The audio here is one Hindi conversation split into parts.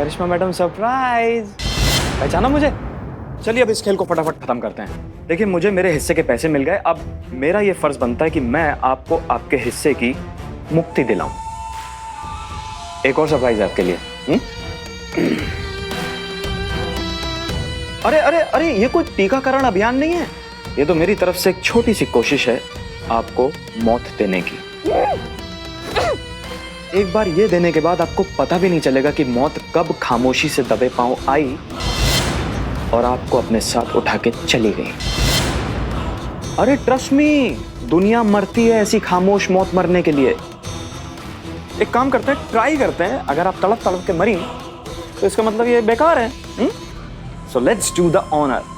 करिश्मा मैडम सरप्राइज, पहचाना मुझे? चलिए अब इस खेल को फटाफट खत्म करते हैं। देखिए मुझे मेरे हिस्से के पैसे मिल गए, अब मेरा ये फर्ज बनता है कि मैं आपको आपके हिस्से की मुक्ति दिलाऊं। एक और सरप्राइज है आपके लिए। अरे अरे अरे, ये कोई टीकाकरण अभियान नहीं है, ये तो मेरी तरफ से एक छोटी सी कोशिश है आपको मौत देने की। एक बार ये देने के बाद आपको पता भी नहीं चलेगा कि मौत कब खामोशी से दबे पांव आई और आपको अपने साथ उठा के चली गई। अरे ट्रस्ट मी, दुनिया मरती है ऐसी खामोश मौत मरने के लिए। एक काम करते हैं, ट्राई करते हैं, अगर आप तड़प तड़प के मरी तो इसका मतलब ये बेकार है। So let's do the honour.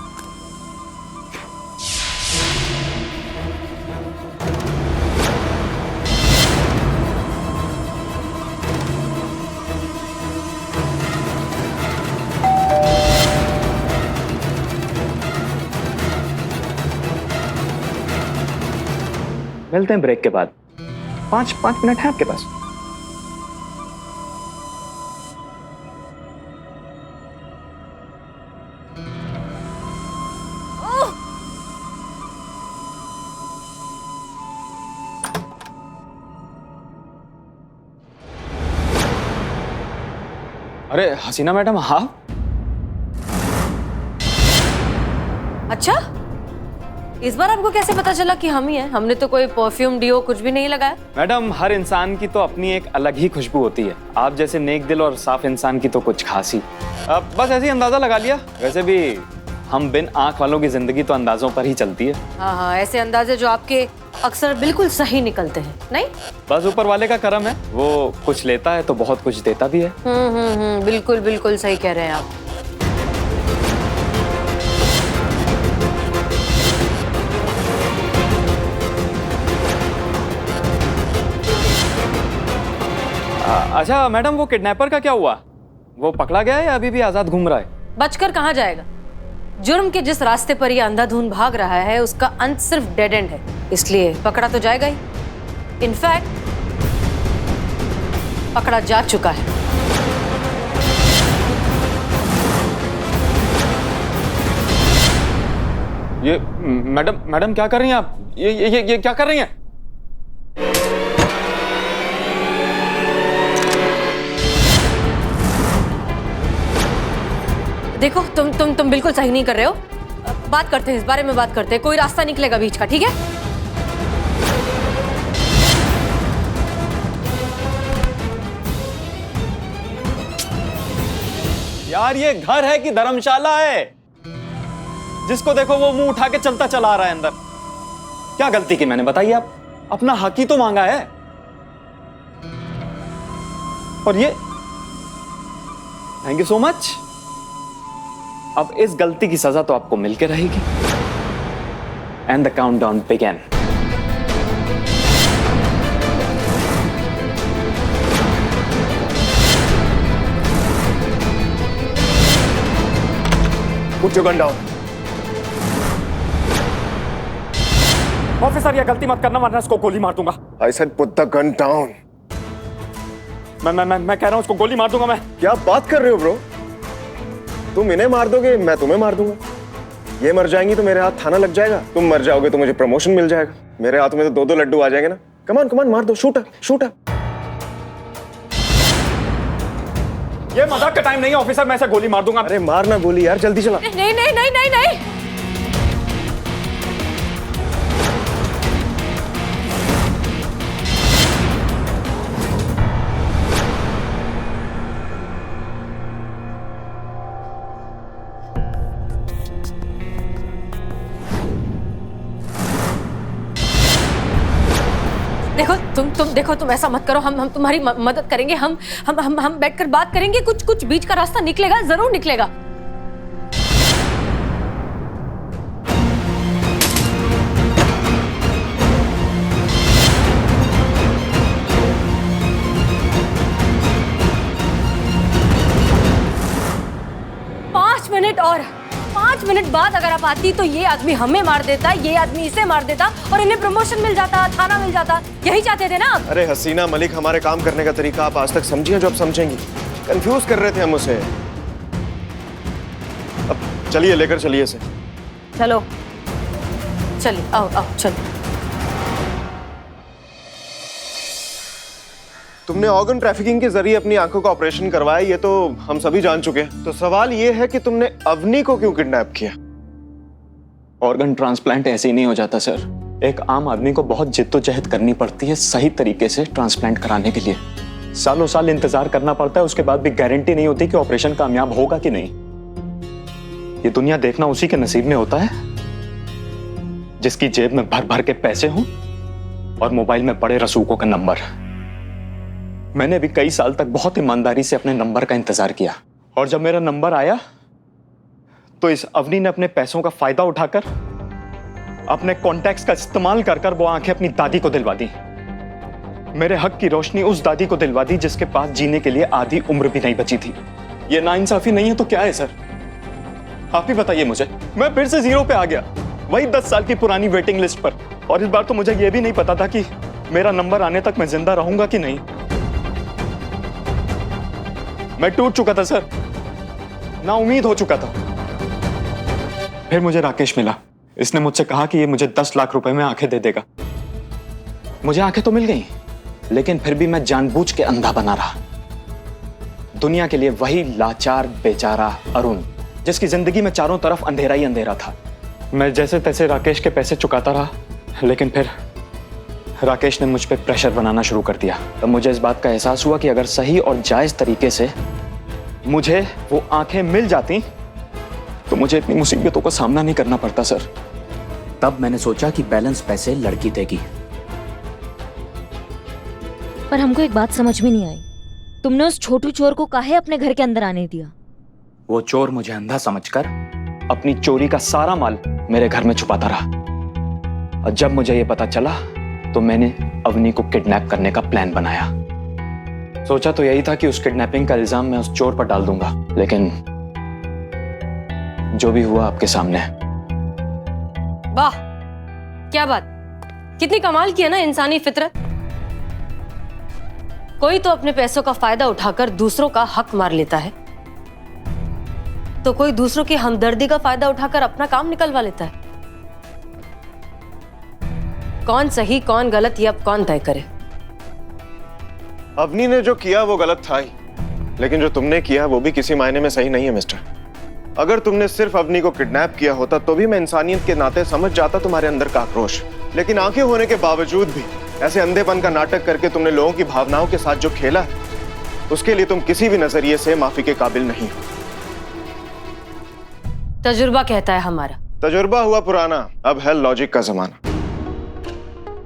मिलते हैं ब्रेक के बाद। 5 मिनट है आपके पास। अरे हसीना मैडम, हाँ? अच्छा, इस बार आपको कैसे पता चला कि हम ही हैं? हमने तो कोई परफ्यूम डिओ कुछ भी नहीं लगाया। मैडम हर इंसान की तो अपनी एक अलग ही खुशबू होती है, आप जैसे नेक दिल और साफ इंसान की तो कुछ खास ही। अब बस ऐसे ही अंदाजा लगा लिया। वैसे भी हम बिन आंख वालों की जिंदगी तो अंदाजों पर ही चलती है। हाँ हाँ, ऐसे अंदाजे जो आपके अक्सर बिल्कुल सही निकलते हैं, नहीं? बस ऊपर वाले का करम है, वो कुछ लेता है तो बहुत कुछ देता भी है। बिल्कुल बिल्कुल सही कह रहे हैं आप। अच्छा मैडम, वो किडनैपर का क्या हुआ? वो पकड़ा गया है या अभी भी आजाद घूम रहा है? बचकर कहाँ जाएगा? जुर्म के जिस रास्ते पर यह अंधाधुंध भाग रहा है उसका अंत सिर्फ डेड एंड है, इसलिए पकड़ा तो जाएगा ही। इनफैक्ट पकड़ा जा चुका है। ये मैडम क्या कर रही हैं आप? ये क्या कर रही हैं? देखो तुम बिल्कुल सही नहीं कर रहे हो। बात करते हैं, इस बारे में बात करते हैं, कोई रास्ता निकलेगा बीच का, ठीक है? यार ये घर है कि धर्मशाला है? जिसको देखो वो मुंह उठा के चलता चला आ रहा है अंदर। क्या गलती की मैंने, बताइए आप? अपना हक ही तो मांगा है। और ये थैंक यू सो मच। अब इस गलती की सजा तो आपको मिलके रहेगी। And the countdown begin. Put your gun down. Officer ये गलती मत करना वरना इसको गोली मार दूंगा। I said put the gun down. मैं कह रहा हूं उसको गोली मार दूंगा मैं। क्या बात कर रहे हो ब्रो? तुम इन्हें मार दोगे, मैं तुम्हें मार दूंगा। ये मर जाएंगी तो मेरे हाथ थाना लग जाएगा, तुम मर जाओगे तो मुझे प्रमोशन मिल जाएगा। मेरे हाथ में तो 2-2 लड्डू आ जाएंगे ना। कमान मार दो, शूट अप। ये मजाक का टाइम नहीं है ऑफिसर, मैं इसे गोली मार दूंगा। अरे मारना गोली यार, जल्दी चला। नहीं नहीं नहीं नहीं नहीं। देखो तुम ऐसा मत करो, हम तुम्हारी मदद करेंगे। हम बैठकर बात करेंगे, कुछ बीच का रास्ता निकलेगा, जरूर निकलेगा। और 5 मिनट बाद अगर आप आती तो ये आदमी हमें मार देता, ये आदमी इसे मार देता और इन्हें प्रमोशन मिल जाता, थाना मिल जाता। यही चाहते थे ना आप? अरे हसीना मलिक, हमारे काम करने का तरीका आप आज तक समझी हैं जो अब समझेंगी? कंफ्यूज कर रहे थे हम उसे। अब चलिए, लेकर चलिए इसे। चलो चलिए, आओ आओ चलो। तुमने ऑर्गन ट्रैफिकिंग के जरिए अपनी आंखों का ऑपरेशन करवाया, ये तो हम सभी जान चुके हैं। तो सवाल ये है कि तुमने अवनी को क्यों किडनैप किया? ऑर्गन ट्रांसप्लांट ऐसे ही नहीं हो जाता सर। एक आम आदमी को बहुत जिद्दोजहद करनी पड़ती है सही तरीके से ट्रांसप्लांट कराने के लिए। सालों साल इंतजार करना पड़ता है, उसके बाद भी गारंटी नहीं होती कि ऑपरेशन कामयाब होगा कि नहीं। ये दुनिया देखना उसी के नसीब में होता है जिसकी जेब में भर भर के पैसे हों और मोबाइल में पड़े रसूखों का नंबर। मैंने भी कई साल तक बहुत ईमानदारी से अपने नंबर का इंतजार किया, और जब मेरा नंबर आया तो इस अवनी ने अपने पैसों का फायदा उठाकर, अपने कॉन्टैक्ट्स का इस्तेमाल कर कर वो आंखें अपनी दादी को दिलवा दी। मेरे हक की रोशनी उस दादी को दिलवा दी जिसके पास जीने के लिए आधी उम्र भी नहीं बची थी। ये नाइंसाफी नहीं है तो क्या है सर? आप ही बताइए मुझे। मैं फिर से जीरो पे आ गया, वही 10 साल की पुरानी वेटिंग लिस्ट पर। और इस बार तो मुझे यह भी नहीं पता था कि मेरा नंबर आने तक मैं जिंदा रहूंगा कि नहीं। मैं टूट चुका था सर, ना उम्मीद हो चुका था। फिर मुझे राकेश मिला। इसने मुझसे कहा कि ये मुझे 10 लाख रुपए में आंखें दे देगा। मुझे आंखें तो मिल गई, लेकिन फिर भी मैं जानबूझ के अंधा बना रहा। दुनिया के लिए वही लाचार बेचारा अरुण, जिसकी जिंदगी में चारों तरफ अंधेरा ही अंधेरा था। मैं जैसे तैसे राकेश के पैसे चुकाता रहा, लेकिन फिर राकेश ने मुझ पे प्रेशर बनाना शुरू कर दिया। तब मुझे इस बात का एहसास हुआ कि अगर सही और जायज तरीके से मुझे वो आंखें मिल जाती तो मुझे इतनी मुसीबतों का सामना नहीं करना पड़ता सर। तब मैंने सोचा कि बैलेंस पैसे लड़की देगी। पर हमको एक बात समझ में नहीं आई, तुमने उस छोटू चोर को काहे अपने घर के अंदर आने दिया? वो चोर मुझे अंधा समझकर अपनी चोरी का सारा माल मेरे घर में छुपाता रहा, और जब मुझे ये पता चला तो मैंने अवनी को किडनैप करने का प्लान बनाया। सोचा तो यही था कि उस किडनैपिंग का इल्जाम मैं उस चोर पर डाल दूंगा, लेकिन जो भी हुआ आपके सामने। वाह, क्या बात, कितनी कमाल की है ना इंसानी फितरत। कोई तो अपने पैसों का फायदा उठाकर दूसरों का हक मार लेता है, तो कोई दूसरों की हमदर्दी का फायदा उठाकर अपना काम निकलवा लेता है। कौन सही कौन गलत ये अब कौन तय करे? अवनी ने जो किया वो गलत था ही, लेकिन जो तुमने किया वो भी किसी मायने में सही नहीं है मिस्टर। अगर तुमने सिर्फ अवनी को किडनैप किया होता तो भी मैं इंसानियत के नाते समझ जाता तुम्हारे अंदर का आक्रोश, लेकिन आंखें होने के बावजूद भी ऐसे अंधेपन का नाटक करके तुमने लोगों की भावनाओं के साथ जो खेला, उसके लिए तुम किसी भी नजरिए से माफी के काबिल नहीं हो। तजुर्बा कहता है हमारा। तजुर्बा हुआ पुराना, अब है लॉजिक का जमाना,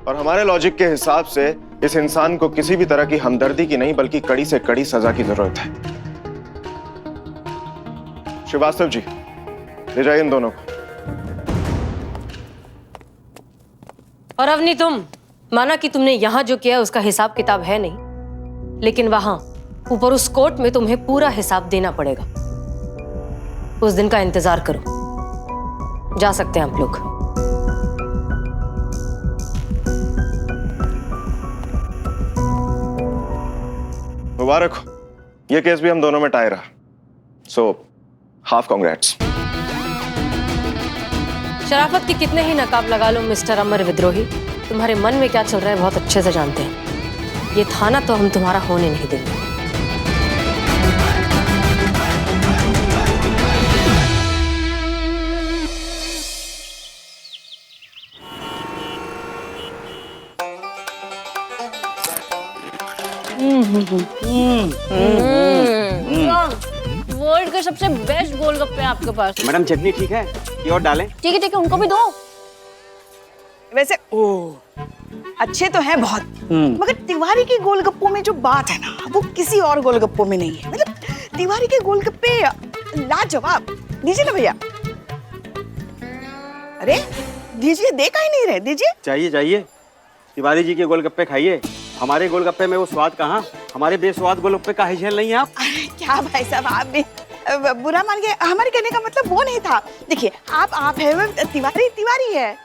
और हमारे लॉजिक के हिसाब से इस इंसान को किसी भी तरह की हमदर्दी की नहीं बल्कि कड़ी से कड़ी सजा की जरूरत है। श्रीवास्तव जी, ले जाइए इन दोनों को। और अवनी, तुम माना कि तुमने यहां जो किया उसका हिसाब किताब है नहीं, लेकिन वहां ऊपर उस कोर्ट में तुम्हें पूरा हिसाब देना पड़ेगा। उस दिन का इंतजार करो, जा सकते हैं आप लोग। मुबारक हो, ये केस भी हम दोनों में टाई रहा, सो हाफ कांग्रेट्स। शराफत के कितने ही नकाब लगा लो मिस्टर अमर विद्रोही, तुम्हारे मन में क्या चल रहा है बहुत अच्छे से जानते हैं। ये थाना तो हम तुम्हारा होने नहीं देंगे। वर्ल्ड के सबसे बेस्ट गोलगप्पे हैं आपके पास। मैडम चटनी ठीक है कि और डालें? ठीक है, उनको भी दो। वैसे अच्छे तो हैं बहुत, मगर तिवारी के गोलगप्पों में जो बात है ना वो किसी और गोलगप्पों में नहीं है। मतलब तिवारी के गोलगप्पे लाजवाब। दीजिए ना भैया। अरे दीजिए, दे का ही नहीं रहे, दीजिए। चाहिए चाहिए, तिवारी जी के गोलगप्पे खाइए। हमारे गोलगप्पे में वो स्वाद कहाँ, हमारे बेस्वाद गोलगप्पे का हिझेल नहीं है आप। अरे क्या भाई साहब, आप भी बुरा मान गए। हमारे कहने का मतलब वो नहीं था। देखिए आप है, तिवारी तिवारी है।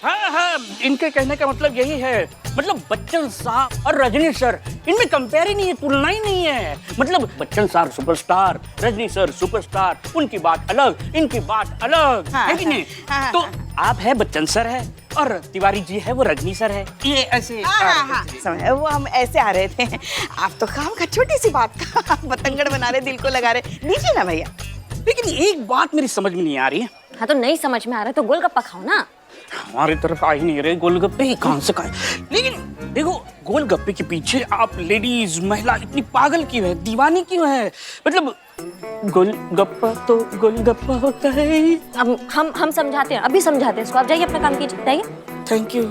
हाँ हाँ, इनके कहने का मतलब यही है, मतलब बच्चन साहब और रजनी सर, इनमें कंपेयर ही नहीं है, तुलना ही नहीं है। मतलब Bachchan sir superstar, Rajni sir superstar, उनकी बात अलग, इनकी बात अलग, हाँ, है कि नहीं? हाँ, तो हाँ। आप है बच्चन सर है और तिवारी जी है वो रजनी सर है, ये ऐसे हाँ, समझ, वो हम ऐसे आ रहे थे। आप तो काम का छोटी सी बात का बतंगड़ बना रहे, दिल को लगा रहे। दीजिए ना भैया। लेकिन एक बात मेरी समझ में नहीं आ रही है, हाँ तो नहीं समझ में आ रहा तो गोलगप्पा खाओ ना। हमारी तरफ आ ही नहीं रहे गोलगप्पे, ही कहां से खाए। लेकिन देखो गोलगप्पे के पीछे आप लेडीज महिला इतनी पागल क्यों है, दीवानी क्यों है? मतलब गोलगप्पा तो गोलगप्पा होता है। अब हम समझाते हैं, अभी समझाते हैं इसको। आप जाइए अपना काम कीजिए, जाइए। Thank you.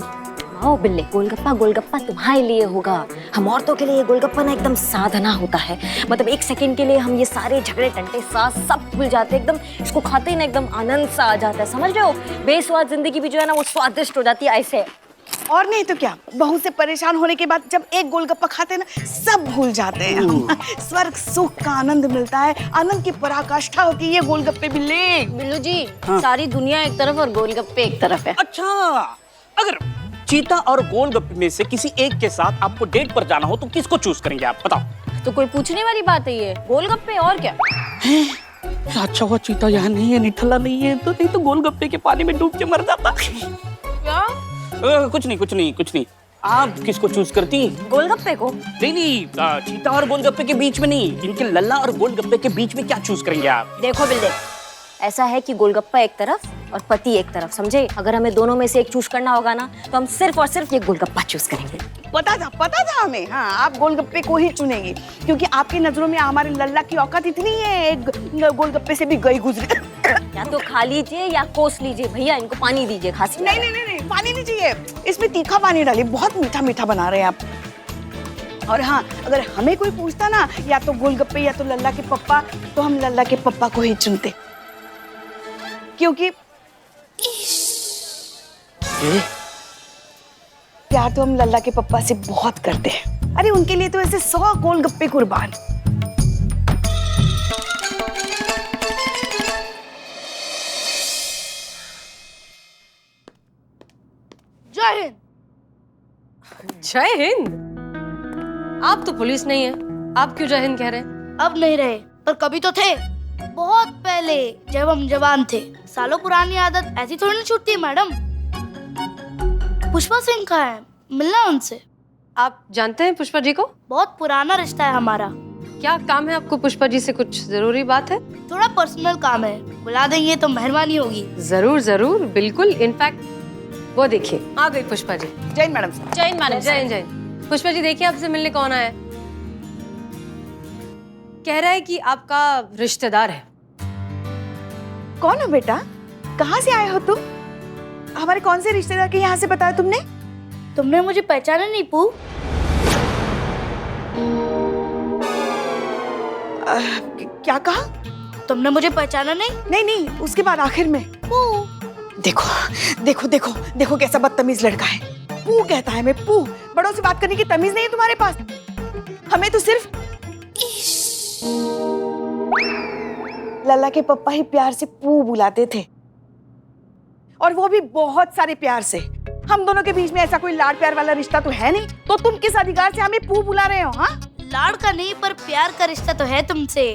आओ बिल्ले, गोलगप्पा गोलगप्पा तुम्हारे लिए होगा। हम औरतों के लिए गोलगप्पा ना एकदम साधना होता है। मतलब एक सेकंड के लिए हम ये सारे झगड़े टंटे सास सब भूल जाते हैं। एकदम इसको खाते ही ना एकदम आनंद सा आ जाता है, समझ रहे हो? बेस्वाद जिंदगी भी जो है ना वो स्वादिष्ट हो जाती है ऐसे। और नहीं तो क्या, बहू से परेशान होने के बाद जब एक गोलगप्पा खाते हैं ना, सब भूल जाते हैं। स्वर्ग सुख का आनंद मिलता है, आनंद की पराकाष्ठा होती है गोलगप्पे बिल्ले। बिल्लू जी, सारी दुनिया एक तरफ और गोलगप्पे एक तरफ है। अच्छा, अगर चीता और गोलगप्पे में से किसी एक के साथ आपको डेट पर जाना हो तो किसको चूज करेंगे आप, बताओ? तो कोई पूछने वाली बात है ये, गोलगप्पे और क्या? अच्छा हुआ चीता यहाँ नहीं है, निठल्ला नहीं है, तो नहीं तो गोलगप्पे के पानी में डूब के मर जाता। क्या? कुछ नहीं। आप किसको चूज करती? गोलगप्पे को। नहीं, चीता और गोलगप्पे के बीच में नहीं, इनके लल्ला और गोलगप्पे के बीच में क्या चूज करेंगे आप? देखो बिल्ले, ऐसा है कि गोलगप्पा एक तरफ और पति एक तरफ, समझे? अगर हमें दोनों में से एक चूज करना होगा ना तो हम सिर्फ और सिर्फ ये गोलगप्पा चूज करेंगे। पता था हमें। हाँ, आप गोलगप्पे को ही चुनेंगे क्योंकि आपकी नजरों में हमारे लल्ला की औकात इतनी है, एक गोलगप्पे से भी गई गुजरी। या तो खा लीजिए या कोस लीजिए। भैया इनको पानी दीजिए, खांसी आ रहा है। नहीं, पानी नहीं चाहिए, इसमें तीखा पानी डालिए, बहुत मीठा मीठा बना रहे हैं आप। और हाँ, अगर हमें कोई पूछता ना या तो गोलगप्पे या तो लल्ला के पप्पा, तो हम लल्ला के पप्पा को ही चुनते, क्योंकि प्यार तो हम लल्ला के पप्पा से बहुत करते हैं। अरे उनके लिए तो ऐसे 100 गोलगप्पे कुर्बान। जय हिंद। जय हिंद? आप तो पुलिस नहीं है, आप क्यों जय हिंद कह रहे हैं? अब नहीं रहे, पर कभी तो थे, बहुत पहले जब हम जवान थे। सालों पुरानी आदत ऐसी थोड़ी ना छूटती है मैडम। पुष्पा सिंह कहाँ है, मिलना उनसे। आप जानते हैं पुष्पा जी को? बहुत पुराना रिश्ता है हमारा। क्या काम है आपको पुष्पा जी से? कुछ जरूरी बात है? थोड़ा पर्सनल काम है, बुला देंगे तो मेहरबानी होगी। जरूर बिल्कुल। इनफैक्ट वो देखिए आ गई पुष्पा जी। जय मैडम। जय मैडम। जय पुष्पा जी, देखिए आपसे मिलने कौन आया है। कह रहा है कि आपका रिश्तेदार है। कौन हो बेटा, कहाँ से आए हो तुम? हमारे कौन से रिश्तेदार के यहाँ से बताया तुमने? तुमने मुझे पहचाना नहीं पू? क्या कहा? तुमने मुझे पहचाना नहीं? नहीं, उसके बाद आखिर में पू। देखो कैसा बदतमीज लड़का है। पू कहता है, मैं पू। बड़ों से बात करने की तमीज नहीं है तुम्हारे पास। हमें तो सिर्फ लल्ला के पप्पा ही प्यार से पू बुलाते थे, और वो भी बहुत सारे प्यार से। हम दोनों के बीच में ऐसा कोई लाड प्यार वाला रिश्ता तो है नहीं, तो तुम किस अधिकार से हमें पू बुला रहे हो? हाँ, लाड़ का नहीं पर प्यार का रिश्ता तो है तुमसे।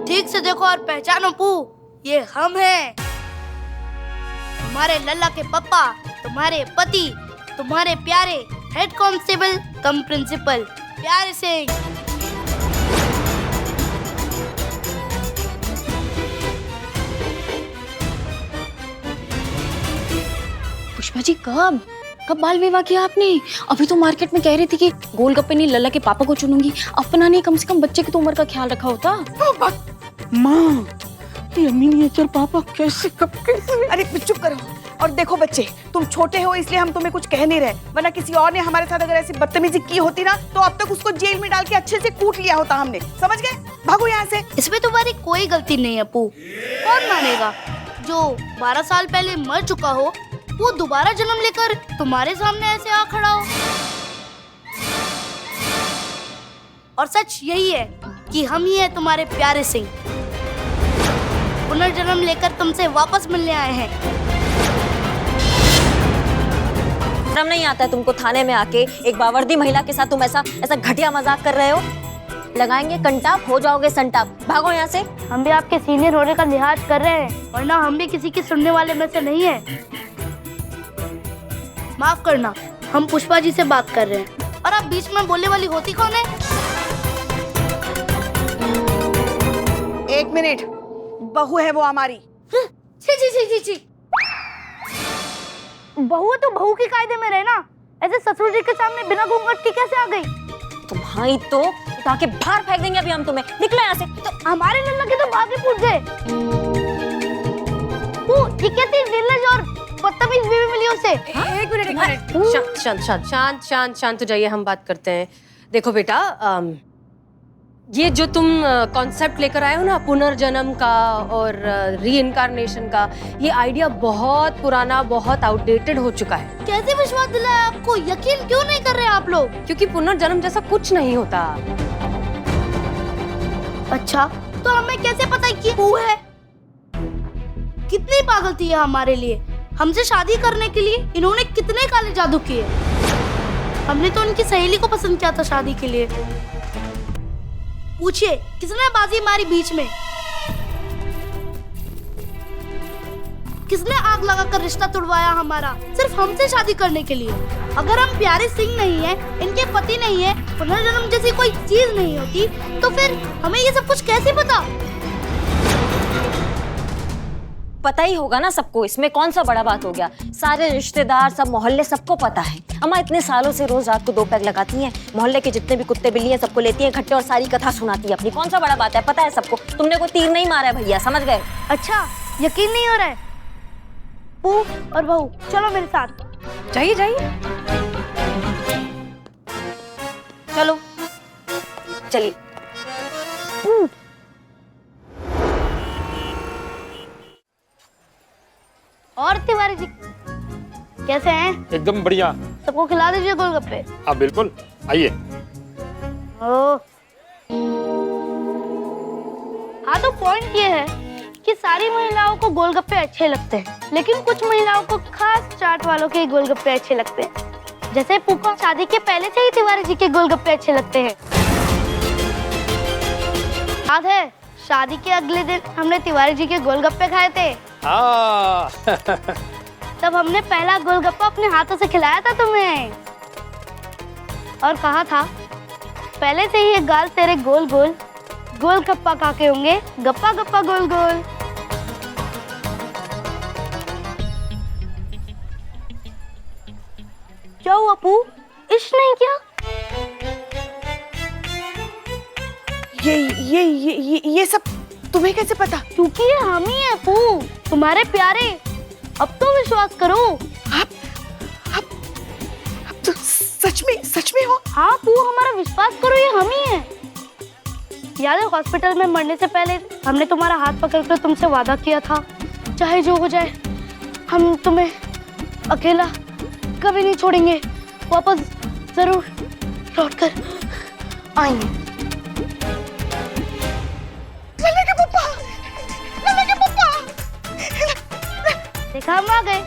ठीक से देखो और पहचानो पू, ये हम हैं। तुम्हारे लल्ला के पप्पा, तुम्हारे पति, तुम्हारे प्यारे हेड कांस्टेबल कम प्रिंसिपल प्यारे सिंह। पुष्पा जी, कब बाल विवाह किया आपने? अभी तो मार्केट में कह रही थी कि गोलगप्पे नहीं लल्ला के पापा को चुनूंगी। अपना नहीं, कम से कम बच्चे की तो उम्र का ख्याल रखा होता। माँ, ये मिनिएचर पापा कैसे अरे चुप करो। और देखो बच्चे, तुम छोटे हो इसलिए हम तुम्हें कुछ कह नहीं रहे, वरना किसी और ने हमारे साथ अगर ऐसी बदतमीजी की होती ना तो अब तक उसको जेल में डाल के अच्छे से कूट लिया होता हमने। समझ गए? भागो यहाँ से। इसमें तुम्हारी कोई गलती नहीं है पू। कौन मानेगा जो 12 साल पहले मर चुका हो वो दोबारा जन्म लेकर तुम्हारे सामने ऐसे आ खड़ा हो? और सच यही है कि हम ही हैं तुम्हारे प्यारे सिंह, पुनर्जन्म लेकर तुमसे वापस मिलने आए हैं। शर्म नहीं आता है तुमको? थाने में आके एक बावर्दी महिला के साथ तुम ऐसा घटिया मजाक कर रहे हो। लगाएंगे कंटाप, हो जाओगे संटाप। भागो यहाँ से। हम भी आपके सीनियर होने का लिहाज कर रहे हैं, वरना हम भी किसी की सुनने वाले में से नहीं है। माफ करना, हम पुष्पा जी से बात कर रहे हैं और आप बीच में बोलने वाली होती कौन है? एक मिनट, बहू है वो हमारी। छी छी छी छी छी। बहू है तो बहू के कायदे में रहे ना, ऐसे ससुर जी के सामने बिना घूंघट के कैसे आ गई? तुम्हारी तो उठा के बाहर फेंक देंगे अभी हम तुम्हें। निकलो यहाँ से। तो हमारे लल्ला के तो बागे फूट गए। वो ये कैसी निर्लज और बदतमीज बीवी मिली उसे? एक मिनट शांत हो जाइए, हम बात करते हैं। देखो बेटा, ये जो तुम कॉन्सेप्ट लेकर आए हो ना पुनर्जन्म का और रीइंकार्नेशन का, ये आइडिया बहुत पुराना, बहुत आउटडेटेड हो चुका है। कैसे विश्वास दिलाया आपको? यकीन क्यों नहीं कर रहे आप लोग? क्योंकि पुनर्जन्म जैसा कुछ नहीं होता। अच्छा, तो हमें कैसे पता कि वो है? कितनी पागल थी ये हमारे लिए। हमसे शादी करने के लिए इन्होंने कितने काले जादू किए। हमने तो उनकी सहेली को पसंद किया था शादी के लिए। पूछिए किसने बाजी मारी बीच में? किसने आग लगाकर रिश्ता तोड़वाया हमारा, सिर्फ हमसे शादी करने के लिए? अगर हम प्यारे सिंह नहीं है, इनके पति नहीं है, पुनर्जन्म जैसी कोई चीज नहीं होती, तो फिर हमें ये सब कुछ कैसे पता? पता ही होगा ना सबको, इसमें कौन सा बड़ा बात हो गया। सारे रिश्तेदार, सब मोहल्ले, सबको पता है। अम्मा इतने सालों से रोज रात को 2 पैग लगाती हैं, मोहल्ले के जितने भी कुत्ते बिल्ली हैं सबको लेती हैं इकट्ठे और सारी कथा सुनाती है अपनी। कौन सा बड़ा बात है, पता है सबको। तुमने कोई तीर नहीं मारा है भैया, समझ गए? अच्छा, यकीन नहीं हो रहा है? पू और बहू चलो मेरे साथ। जाइए। चलो चलिए। और तिवारी जी कैसे हैं? एकदम बढ़िया। सबको खिला दीजिए गोलगप्पे। आप बिल्कुल आइए। हाँ, तो पॉइंट ये है कि सारी महिलाओं को गोलगप्पे अच्छे लगते हैं, लेकिन कुछ महिलाओं को खास चाट वालों के गोलगप्पे अच्छे लगते हैं। जैसे पुका शादी के पहले से ही तिवारी जी के गोलगप्पे अच्छे लगते हैं। याद है शादी के अगले दिन हमने तिवारी जी के गोलगप्पे खाए थे। तब हमने पहला गोलगप्पा अपने हाथों से खिलाया था तुम्हें और कहा था पहले से ही ये गाल तेरे गोल गोल गोलगप्पा खा के होंगे, गप्पा गप्पा गोल गोल। क्या हुआ पू, इश्क नहीं किया? ये सब तुम्हें कैसे पता? क्योंकि ये हम ही हैं पू, तुम्हारे प्यारे। अब तो विश्वास करो। आप तो सच में हो? हाँ पू, हमारा विश्वास करो, ये हम ही हैं। याद है हॉस्पिटल में मरने से पहले हमने तुम्हारा हाथ पकड़कर तुमसे वादा किया था, चाहे जो हो जाए हम तुम्हें अकेला कभी नहीं छोड़ेंगे, वापस जरूर लौटकर आएंगे। लल्ला के पप्पा। देखा, हम आ गए।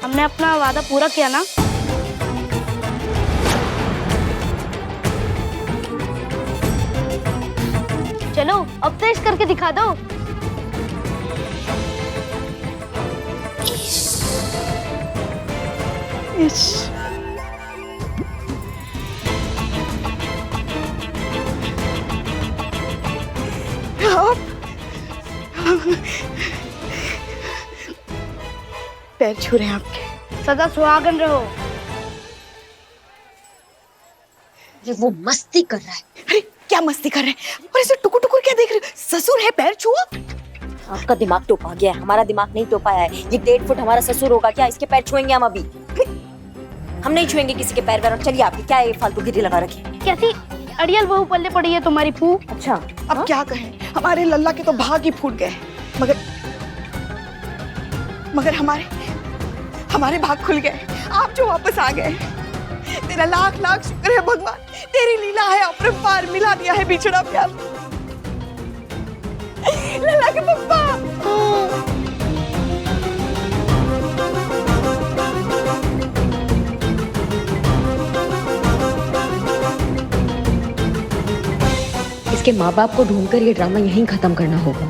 हमने अपना वादा पूरा किया ना। चलो अब टेस्ट करके दिखा दो। पैर छू रहे हैं आपके। सदा सुहागन रहो। ये वो मस्ती कर रहा है। अरे क्या मस्ती कर रहे हैं? और ऐसे टुकुर टुकुर क्या देख रहे हो? ससुर है, पैर छुओ। आपका दिमाग टोपा गया है, हमारा दिमाग नहीं टोपा है। ये 1.5 फुट हमारा ससुर होगा क्या? इसके पैर छुएंगे हम अभी? हम नहीं छुएंगे किसी के पैर। और चलिए, आपकी क्या ये फालतू गिरी लगा रखी? कैसी अड़ियल बहू पल्ले पड़ी है तुम्हारी फू। अच्छा, अब क्या कहें, हमारे लल्ला के तो भाग ही फूट गए। मगर हमारे भाग खुल गए। आप जो वापस आ गए, तेरा लाख लाख शुक्र है भगवान। तेरी लीला है, अपरंपार मिला दिया है बिछड़ा प्यार। लल्ला के पप्पा। इसके माँ बाप को ढूंढकर ये ड्रामा यहीं खत्म करना होगा।